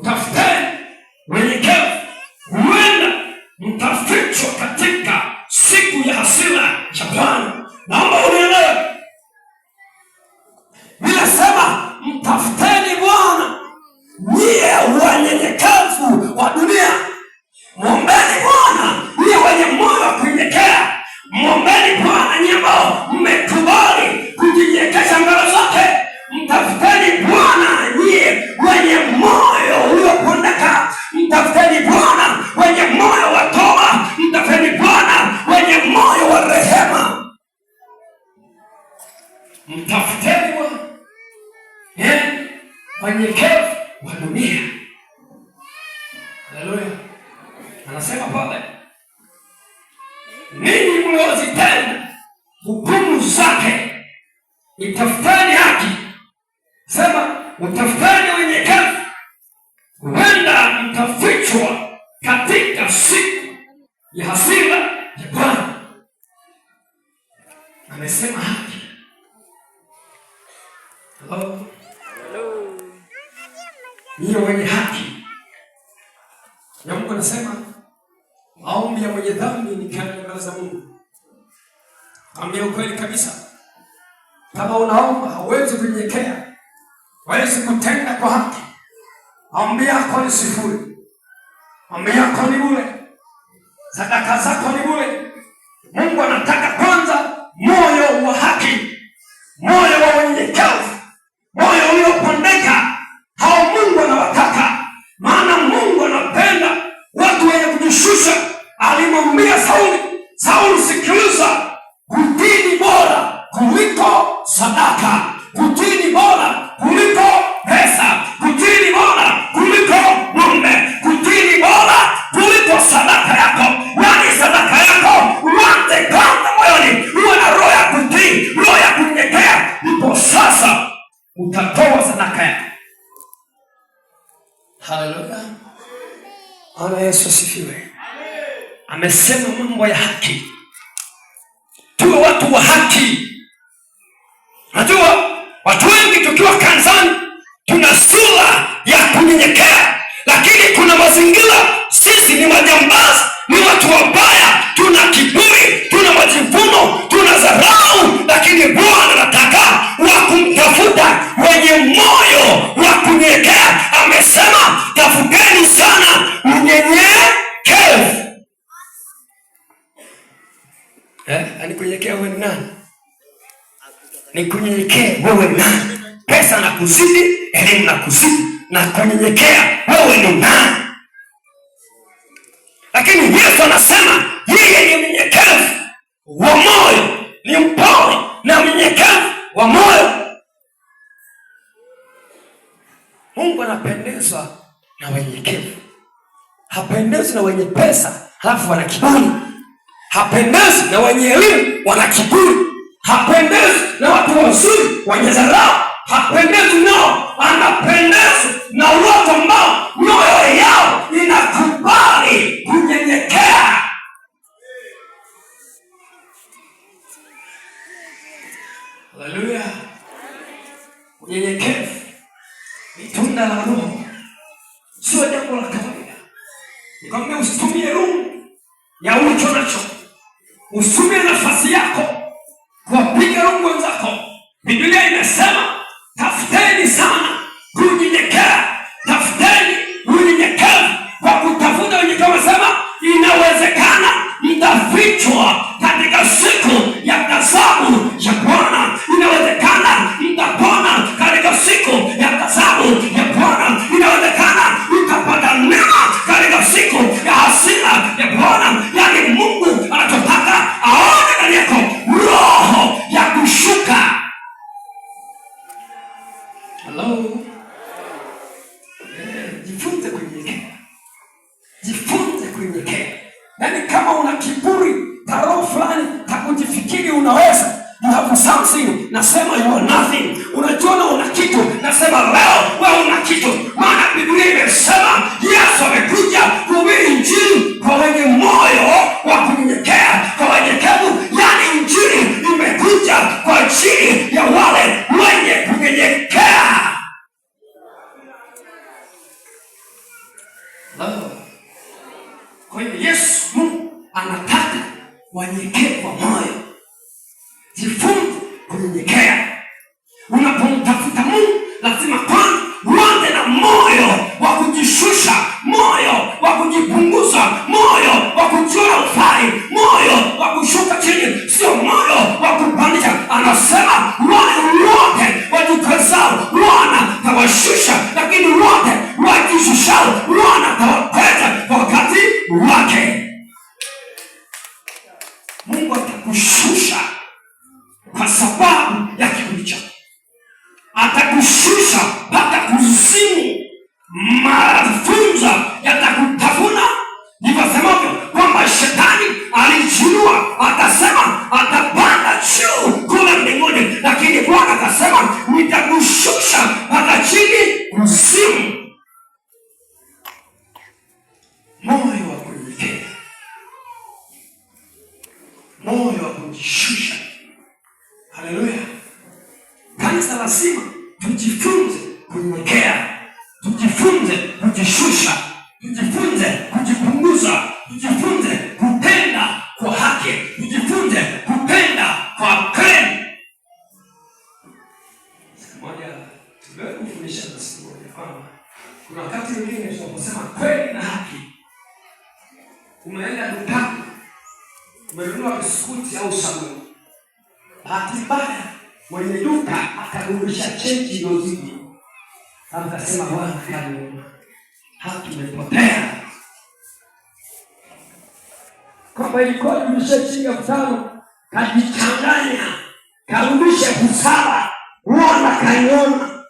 Tafuteni unyenyekevu, huenda mtafichwa katika siku ya hasira ya Bwana. Naomba unielewe. Ninasema mtafuteni Bwana, nyie wanyenyekevu wa dunia. Mwombeni Bwana nyie wenye moyo wa kunyenyekea. Mwombeni Bwana nyie ambao mmekubali kujinyenyekesha mbele zake. Mtafuteni Bwana nyie wenye moyo uliopondeka. Mtafuteni Bwana wenye moyo wa toba. Mtafuteni Bwana wenye moyo wa rehema. Mtafuteni Bwana wanyenyekevu wa dunia. Haleluya. Anasema pale, ninyi mliozitenda hukumu zake, itafuteni haki. Sema utafuteni unyenyekevu, huenda mtafichwa katika siku ya hasira ya Bwana. Amesema haki. Hello. Niyo wenye haki. Na Mungu anasema maombi ya mwenye dhambi ni kali mbele za Mungu. Ambia ukweli kabisa. Kama unaomba hauwezi kunyenyekea, hauwezi kutenda kwa haki, maombi yako ni sifuri. Maombi yako ni bure. Sadaka zako ni bure. Mungu anataka kwanza moyo wa haki, moyo wa unyenyekevu, moyo uliopondeka. Hao Mungu anawataka, maana Mungu anapenda watu wenye kujishusha. Alimwambia Sauli, sikiliza, kutii ni bora kuliko sadaka, kutii ni bora kuliko pesa, kutii ni bora kuliko ng'ombe, kutii ni bora kuliko sadaka yako. Yaani sadaka yako uanze kwanza moyoni, uwe na roho ya kutii, roho ya kunyenyekea, ndipo sasa utatoa sadaka yako. Haleluya. Bwana Yesu asifiwe. Amesema mambo ya haki. Tuwe watu wa haki. Najua watu wengi tukiwa kanisani tuna sura ya kunyenyekea, lakini kuna mazingira sisi ni majambazi, ni watu wabaya, tuna kiburi, tuna majivuno, tuna dharau. Lakini Bwana anataka wa kumtafuta wenye moyo wa kunyenyekea. Amesema tafuteni sana unyenyekevu. Ni kunyenyekea wewe nani? Ni kunyenyekea wewe nani? Pesa na kuzidi, elimu na kuzidi, na kunyenyekea wewe ni nani? Lakini Yesu anasema yeye ni mnyenyekevu wa moyo, ni mpole na mnyenyekevu wa moyo. Mungu anapendezwa na wanyenyekevu. Hapendezi na wenye pesa halafu wana kiburi. Hapendezi na wenye elimu wana kiburi. Hapendezi na watu wazuri wenye dharau. Hapendezi nao. Anapendezwa na watu ambao mioyo yao inakubali kunyenyekea. Haleluya. Unyenyekevu ni tunda la Roho, sio jambo la kawaida. Nikwambia usitumie rungu ya ulicho nacho, usitumie nafasi yako kuwapiga rungu wenzako. Biblia imesema tafuteni sana kunyenyekea. Tafuteni unyenyekevu. Kwa kutafuta unyenyekevu, sema inawezekana mtafichwa katika siku ya ghadhabu ya Bwana. Inawezekana mtapona katika siku ya ghadhabu ya Bwana. Inawezekana mtapata neema katika siku ya hasira ya Bwana. Yaani Mungu anataka aone ndani yako roho ya kushuka. Hello. Jifunze kunyenyekea. Jifunze kunyenyekea. Yaani kama una kiburi roho fulani takujifikiri unaweza, you have something, nasema you are nothing. Unajiona una kitu, nasema leo wewe una kitu. Maana Biblia imesema Yesu amekuja kuhubiri injili kwa wenye moyo wa kunyenyekea, kwa wanyenyekevu. Yaani injili imekuja kwa ajili ya wale wenye kunyenyekea. Kwa hiyo Yesu Mungu anataka wanyenyekevu wa moyo. Jifunze kunyenyekea. Unapomtafuta Mungu lazima kwanza uanze na moyo wa kujishusha, moyo wa kujipunguza, moyo wa kujiona ufai, moyo wa kushuka chini, sio moyo wa kupandisha. Anasema wale wote wajikazao Bwana atawashusha, lakini wote wajishushao Bwana atawakweza kwa wakati wake. Mungu atakushusha kwa sababu ya kiburi chako. Atakushusha mpaka kuzimu, mafunzo yatakutafuna. Ndivyo semavyo kwamba shetani alijinua akasema atapanda juu kule mbinguni, lakini Bwana akasema nitakushusha mpaka chini kuzimu. Moyo wa kunyenyekea, moyo wa kujishusha. Haleluya! Kanisa lazima tujifunze kunyenyekea, tujifunze kujishusha, tujifunze kujipunguza, tujifunze kupenda kwa haki, tujifunze kupenda kwa kweli. Siku moja tuliwahi kufundisha na siku moja kwamba kuna wakati mwingine tunaposema kweli na haki, umeenda dukani, umenunua biskuti au sabuni, bahati mbaya mwenye duka akarudisha chenji iliyozidi. Akasema Bwana kaniuma, haki imepotea. Kwamba ilikuwa kurudisha shilingi 5,000, kajichanganya, karudisha kusaba. Bwana kaniona,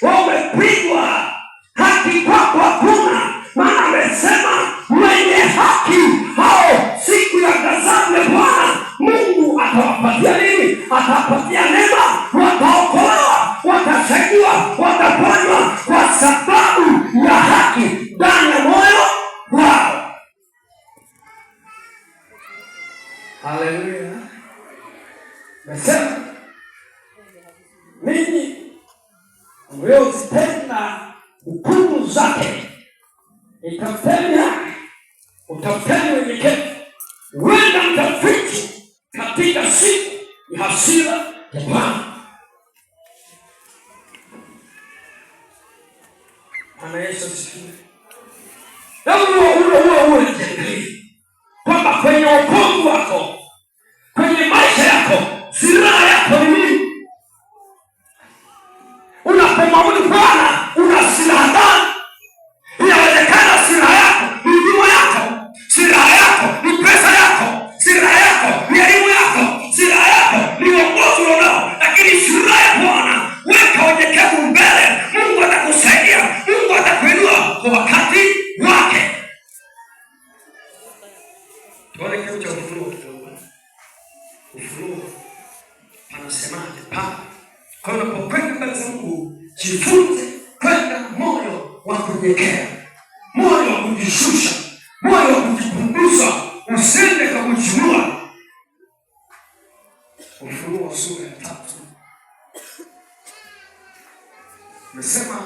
umepigwa, haki kwako hakuna. Maana amesema mwenye haki hao siku ya ghadhabu ya Bwana Mungu atawapatia nini? Atawapatia neema, wataokolewa, watasaidiwa, wataponywa kwa sababu ya haki ndani ya moyo wao. Haleluya! Nasema ninyi mliozipenda hukumu zake, itafuteni haki, utafuteni unyenyekevu, huenda mtafichwa katika siku ya hasira ya Bwana. Bwana Yesu asifiwe. Uwe jiangalie kwamba kwenye wokovu wako, kwenye maisha yako, silaha yako ni nini? Unapomwabudu Bwana una silaha gani? Inawezekana silaha yako ni huduma yako, silaha yako ni pesa yako, silaha yako ni elimu yako, silaha yako ni uongozi unao, lakini silaha ya Bwana, weka unyenyekevu mbele. Mungu atakusaidia, Mungu atakuinua kwa wakati wake. Tuone kitabu cha Ufunuo kidogo. Ufunuo anasemaje pale? Kwa hiyo unapokwenda mbele za Mungu, jifunze kwenda moyo wa kunyenyekea, moyo wa kujishusha, moyo wa kujipunguza, usende kwa kujinua. Ufunuo sura ya 3 nasema,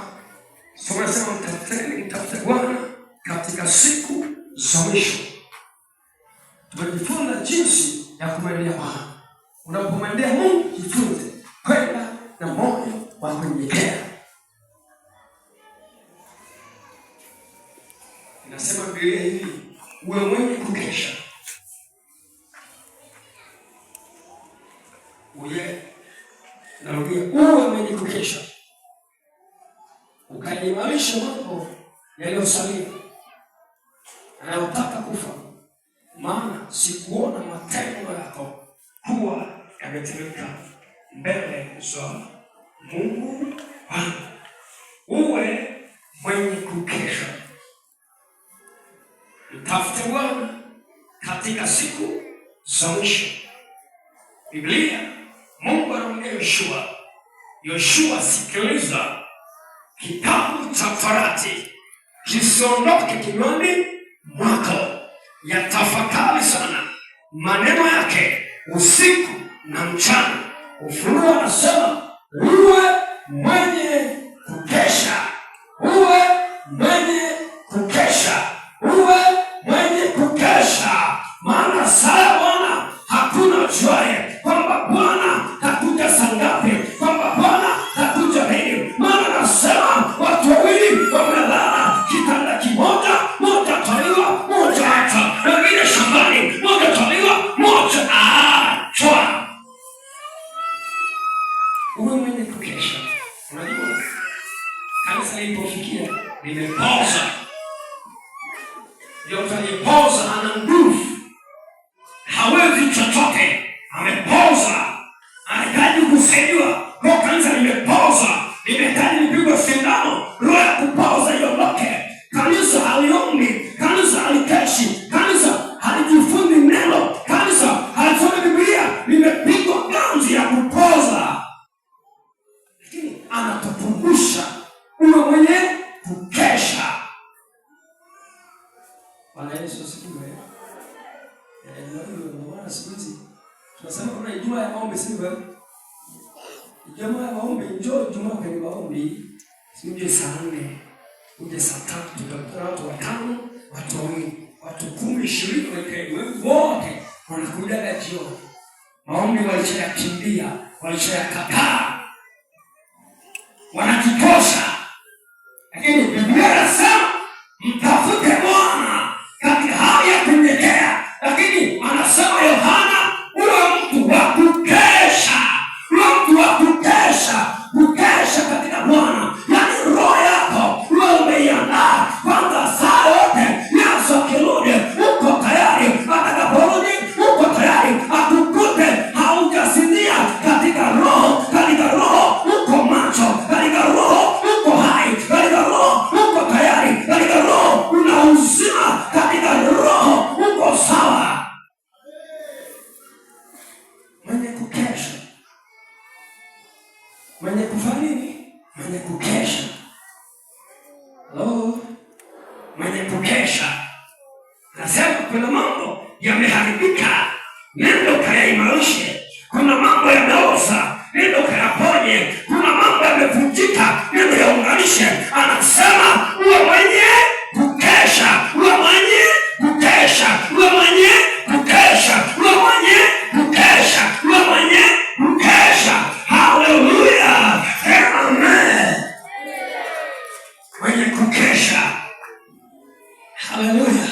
mtafute Bwana katika siku za mwisho. Tumejifunza jinsi ya kumwendea Bwana. Unapomwendea Mungu, jifunze kwenda na moyo wa kunyenyekea. Inasema Biblia hivi, uwe mwenye kukesha. Uwe mwenye kukesha, ukajimarisha mambo yaliyosalia anayotaka kufa, maana sikuona matendo yako kuwa yametimika mbele za Mungu wangu. Uwe mwenye kukesha. Mtafute Bwana katika siku za mwisho. Biblia, Mungu anamwambia Yoshua, sikiliza, kitabu cha Torati kisiondoke kinywani mwako, yatafakari sana maneno yake usiku na mchana. Ufunuo anasema uwe mwenye kukesha, uwe mwenye kukesha. amepoza. Ndio mtu aliyepoza ana nguvu, hawezi chochote, amepoza, anahitaji kusaidiwa. Kwa kanisa limepoza, limehitaji lipigwe sindano, roho ya kupoza iondoke. Kanisa haliombi, kanisa halikeshi, kanisa halijifunzi neno, kanisa halisomi Biblia, limepigwa ganzi ya kupoza. Lakini anatukumbusha uwe mwenye kukesha. Bwana Yesu asifiwe. Ndio siku hizi tunasema kuna Ijumaa ya maombi, sivyo? Ijumaa ya maombi, njoo Ijumaa kwenye maombi, uje saa 4, uje saa 3, tutakuwa watu 5, watu 10, watu 10, 20 wakae wote wanakuja jioni. Maombi walishayakimbia, walishayakataa, wanajitosha. Lakini Biblia inasema mtafute Bwana katika hali ya kunyenyekea. Lakini anasema Yohana, uwe mtu wa kukesha, uwe mtu wa kukesha, kukesha katika Bwana. Yaani roho yako uwe umeiandaa kwanza, saa yote Yesu akirudi uko tayari, atakaporudi uko tayari, akukute haujasinia katika roho, katika roho uko macho, katika roho uko hai, katika roho uko tayari, katika roho una uzima, katika roho uko sawa. Mwenye kukesha, mwenye kufanya nini? Mwenye kukesha. Hello? Mwenye kukesha. Nasema kuna mambo yameharibika, nenda ukayaimarishe. Kuna mambo yameoza, nenda ukayaponye. Kuna mambo yamevunjika, nenda yaunganishe. Anasema uwe mwenye kukesha, uwe mwenye kukesha, uwe mwenye kukesha, uwe mwenye kukesha, uwe mwenye kukesha. Haleluya. Amen. Mwenye kukesha. Haleluya.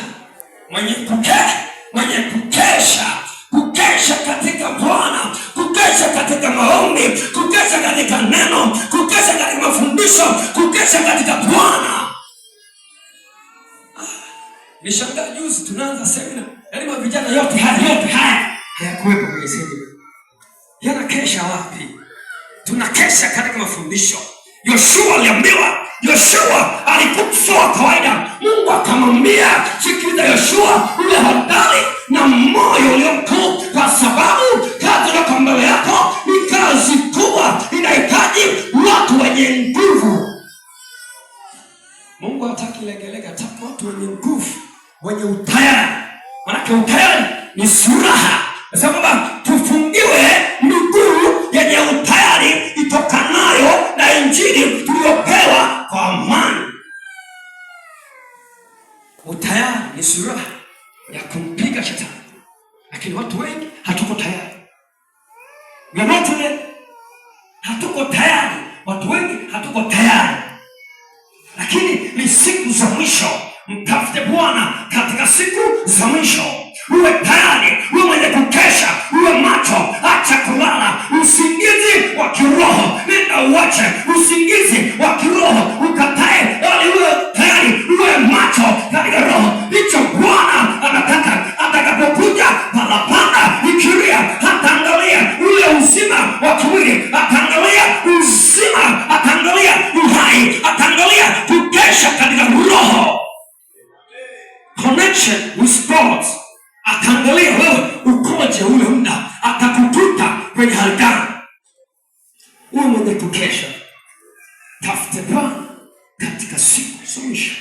Mwenye kukesha, mwenye kukesha, kukesha katika Bwana, kukesha katika maombi, kukesha katika neno, kukesha katika mafundisho, kukesha katika Bwana. Nishangaa juzi tunaanza semina, yaani vijana yote haya hayakuwepo kwenye semina. Yanakesha wapi? Tunakesha katika mafundisho. Yoshua aliambiwa, Yoshua alikuwa kawaida. Mungu akamwambia, sikiliza Yoshua, ule hodari na moyo ulio mkuu, kwa sababu kazi iliyoko mbele yako ni kazi kubwa, inahitaji watu wenye nguvu. Mungu hataki legelege, hataki watu wenye nguvu, wenye utayari. Manake utayari ni furaha. Nasema kwamba tufungiwe miguu yenye utayari itokanayo na Injili tuliyopewa kwa amani. Utayari ni furaha ya kumpiga shetani. Lakini watu wengi hatuko tayari. Yote hatuko tayari. Watu wengi hatuko tayari. Lakini ni siku za mwisho. Mtafute Bwana katika siku za mwisho. Uwe tayari, uwe mwenye kukesha, uwe macho, acha kulala. Usingizi wa kiroho nenda uache, usingizi wa kiroho ukatae, bali uwe tayari, uwe macho katika roho. Ndicho Bwana anataka. Atakapokuja parapanda ikilia, hataangalia ule uzima wa kimwili, ataangalia uzima, ataangalia uhai, ataangalia kukesha katika roho, connection with God. Ataangalia wewe ukoje ule muda, atakukuta kwenye hali gani. Uwe mwenye kukesha. Tafute Bwana katika siku za mwisho.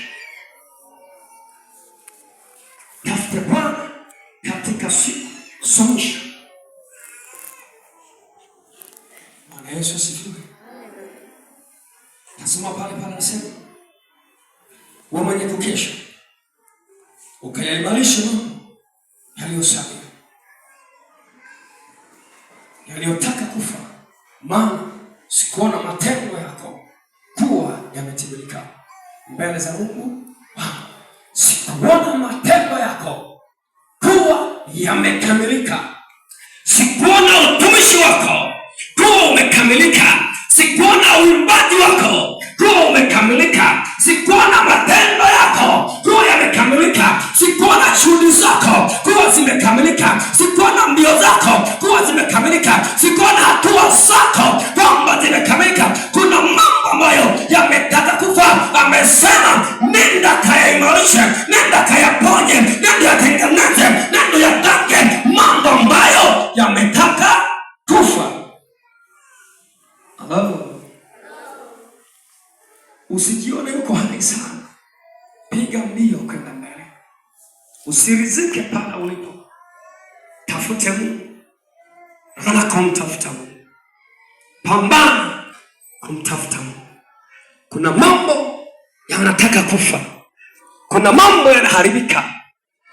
Tafute Bwana katika siku za mwisho. Bwana Yesu asifiwe. Nasoma pale anasema, uwe mwenye kukesha, ukayaimarisha yaliyosalia, yaliyotaka kufa, maana sikuona matendo yako kuwa yametimilika mbele za Mungu. Sikuona matendo yako kuwa yamekamilika. Sikuona utumishi wako kuwa umekamilika. Sikuona uimbaji wako kuwa umekamilika. Sikuona matendo yako kuwa yamekamilika. Sikuona juhudi zako kuwa zimekamilika. Sikuona mbio zako kuwa zimekamilika. Sikuona hatua zako kwamba zimekamilika. Kuna mambo ambayo yametaka kufa. Amesema nenda kayaimarishe, nenda kayaponye, nenda yatengeneze, nenda yatange mambo ambayo yametaka kufa. Usijione uko hai sana. Piga mbio kwenda mbele. Usirizike pale ulipo. Tafute Mungu. Ana kumtafuta Mungu. Pambana kumtafuta Mungu. Kuna mambo yanataka kufa. Kuna mambo yanaharibika.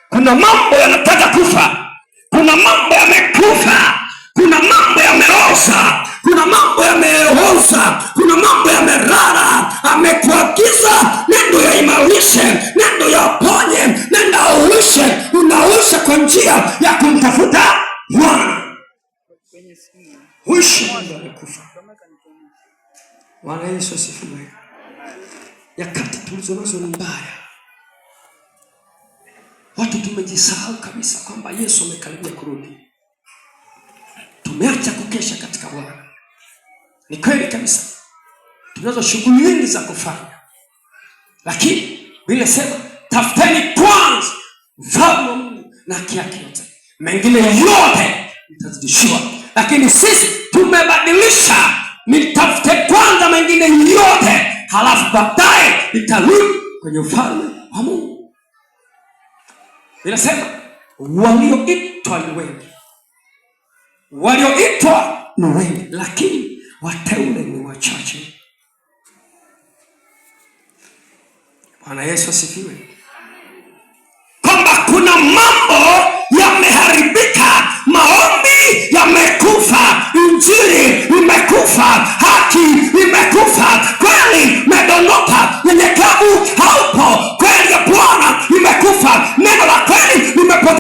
Kuna mambo yanataka kufa. Kuna mambo yamekufa. Kuna mambo yameoza. Kuna mambo yameoza. Kuna mambo yamerara. Amekuagiza nenda yaimarishe, nenda yaponye, nenda uishe. Unaisha kwa njia ya kumtafuta Bwana. Uishi mambo yamekufa. Bwana Yesu asifiwe. Nyakati tulizonazo ni mbaya. Watu tumejisahau kabisa kwamba Yesu amekaribia kurudi. Tumeacha kukesha katika Bwana. Ni kweli kabisa. Tunazo shughuli nyingi za kufanya. Lakini Biblia sema tafuteni kwanza ufalme wa Mungu na haki yake yote, mengine yote mtazidishiwa. Lakini sisi tumebadilisha, nitafute kwanza mengine yote, halafu baadaye nitarudi kwenye ufalme wa Mungu. Biblia sema walioitwa ni wengi. Walioitwa ni wengi, lakini wateule ni wachache. Bwana Yesu asifiwe. Kwamba kuna mambo